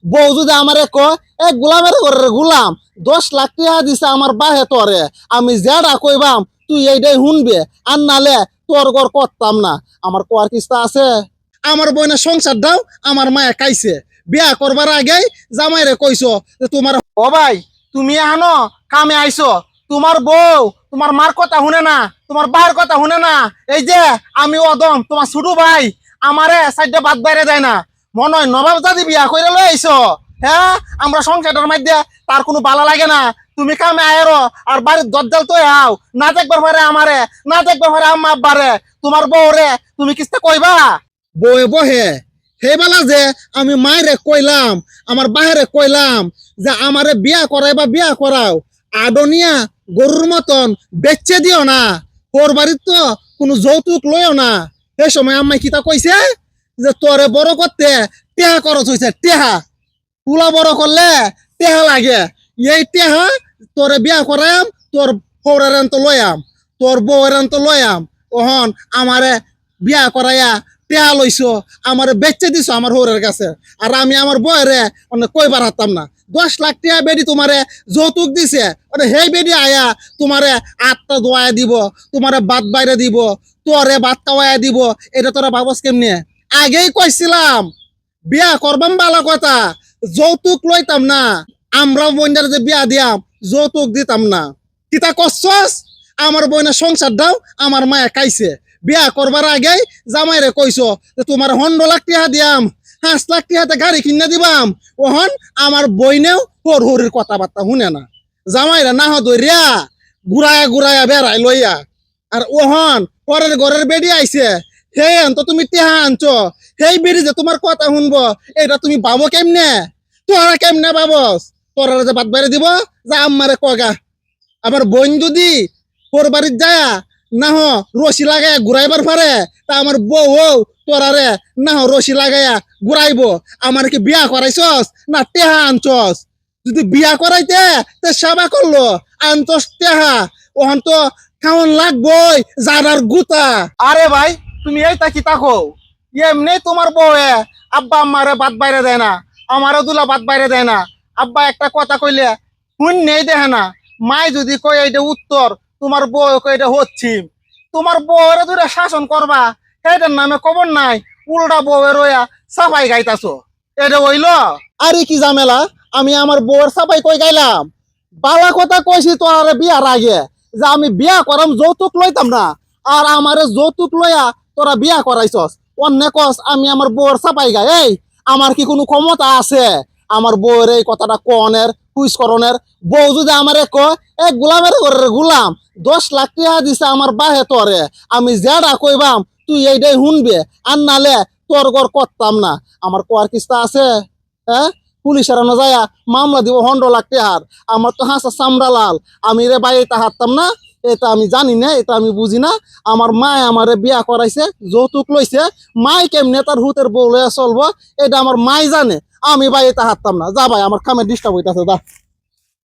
বউ যদি আমারে কয় এ গোলামের ঘরের গোলাম 10 লাখ টাকা দিছে আমার বাহে তরে আমি যেটা কইবাম তুই এইটাই শুনবে আর নালে তোর ঘর করতাম না আমার কোয়ার কিস্তা আছে আমার বইনা সংসার দাও আমার মায়ে কাইছে বিয়া করবার আগেই জামাইরে কইছো যে তোমার ও ভাই তুমি আনো কামে আইছো তোমার বউ তোমার মার কথা শুনে না তোমার বাবার কথা শুনে না এই যে আমি অদম তোমার ছোট ভাই আমারে সাইডে বাদ বাইরে যায় না মনে হয় নবাব দাদি বিয়া করে লই আইছো হ্যাঁ আমরা সংসারের মধ্যে তার কোনো বালা লাগে না তুমি কামে আয়েরো আর বাড়ির দরজাল তো আও না দেখবার পরে আমারে না দেখবার পরে আম্মা আব্বারে তোমার বউরে তুমি কিস্তা কইবা বয়ে বহে হেবেলা যে আমি মায়েরে কইলাম আমার বাহিরে কইলাম যে আমারে বিয়া করাই বা বিয়া করাও আডনিয়া গরুর মতন বেচে দিও না ওর বাড়ির তো কোনো যৌতুক লইও না এই সময় আম্মাই কিতা কইছে যে তোরে বড় করতে টেহা খরচ হইছে টেহা তুলা বড় করলে টেহা লাগে এই টেহা তোরে বিয়া করাম তোর ফৌরের তো লয়াম তোর বউয়ের তো লয়াম ওহন আমারে বিয়া করাইয়া টেহা লইছো আমারে বেচে দিছো আমার হৌরের কাছে আর আমি আমার বউরে অনেক কইবার হারতাম না 10 লাখ টাকা বেডি তোমারে যৌতুক দিছে সেই বেডি আয়া তোমারে আটটা দোয়া দিব তোমারে ভাত বাইরে দিব তোরে ভাত খাওয়াইয়া দিব এটা তোরা ভাবস কেমনে আগেই কইছিলাম বিয়া করবাম ভালো কথা যৌতুক লইতাম না আমরা বোনদের যে বিয়া দিয়াম যৌতুক দিতাম না কিতা করছস আমার বোনের সংসার দাও আমার মায়া খাইছে বিয়া করবার আগেই জামাইরে কইছো যে তোমার 15 লাখ টাকা দিয়াম 5 লাখ টাকাতে গাড়ি কিনে দিবাম ওহন আমার বইনেও তোর হরির কথাবার্তা শুনে না জামাইরা না হইয়া ঘুরায়া ঘুরায়া বেড়াই লইয়া আর ওহন পরের ঘরের বেডি আইছে সেই তো তুমি টেহা আনছো সেই বেডি যে তোমার কথা শুনবো এটা তুমি ভাবো কেমনে তোরা কেমনে ভাবস তোরা যে বাদ বাইরে দিব যে আম্মারে কগা আবার বোন যদি তোর বাড়ির যায় না রশি লাগাইয়া ঘুরাইবার পারে তা আমার বউ তোরারে না রশি লাগাইয়া ঘুরাইবো আমার কি বিয়া করাইছস না টেহা আনছস যদি বিয়া করাইতে তে সেবা করলো আনছস টেহা ওখান তো খাওয়ান লাগবই জানার গুতা আরে ভাই তুমি এইটা কি তাকো এমনি তোমার বউয়ে আব্বা আম্মারে বাদ বাইরে দেয় না আমারও দুলা বাদ বাইরে দেয় না আব্বা একটা কথা কইলে শুন নেই দেখে না মাই যদি কই এইটা উত্তর তোমার বউ কই এটা হচ্ছিম তোমার বউরে দুটা শাসন করবা সেইটার নামে খবর নাই উল্টা বউয়ের রইয়া সাফাই গাইতাছো এটা হইল আরে কি ঝামেলা আমি আমার বউয়ের সাফাই কই গাইলাম বালা কথা কইছি তো আরে বিয়ার আগে যে আমি বিয়া করাম যৌতুক লইতাম না আর আমারে যৌতুক লইয়া তোরা বিয়া করাইছস অন্য কস আমি আমার বউয়ের সাফাই গাই এই আমার কি কোনো ক্ষমতা আছে আমার বউয়ের এই কথাটা কনের কুইজ করনের বউ যদি আমারে কয় এ গোলামের ঘরের গোলাম 10 লাখ টাকা দিছে আমার বাহে তরে আমি যেটা কইবাম তুই এইটাই শুনবে আর নালে তোর ঘর করতাম না আমার কোয়ার কিস্তা আছে হ্যাঁ পুলিশের যায় মামলা দিব 15 লাখ টাকার আমার তো হাসা চামড়া লাল আমি রে ভাই এটা হারতাম না এটা আমি জানি না এটা আমি বুঝি না আমার মায় আমারে বিয়া করাইছে যৌতুক লইছে মাই কেমনে তার হুতের বউ লইয়া চলবো এটা আমার মাই জানে আমি ভাই এটা হারতাম না যা ভাই আমার কামে ডিস্টার্ব হইতাছে যা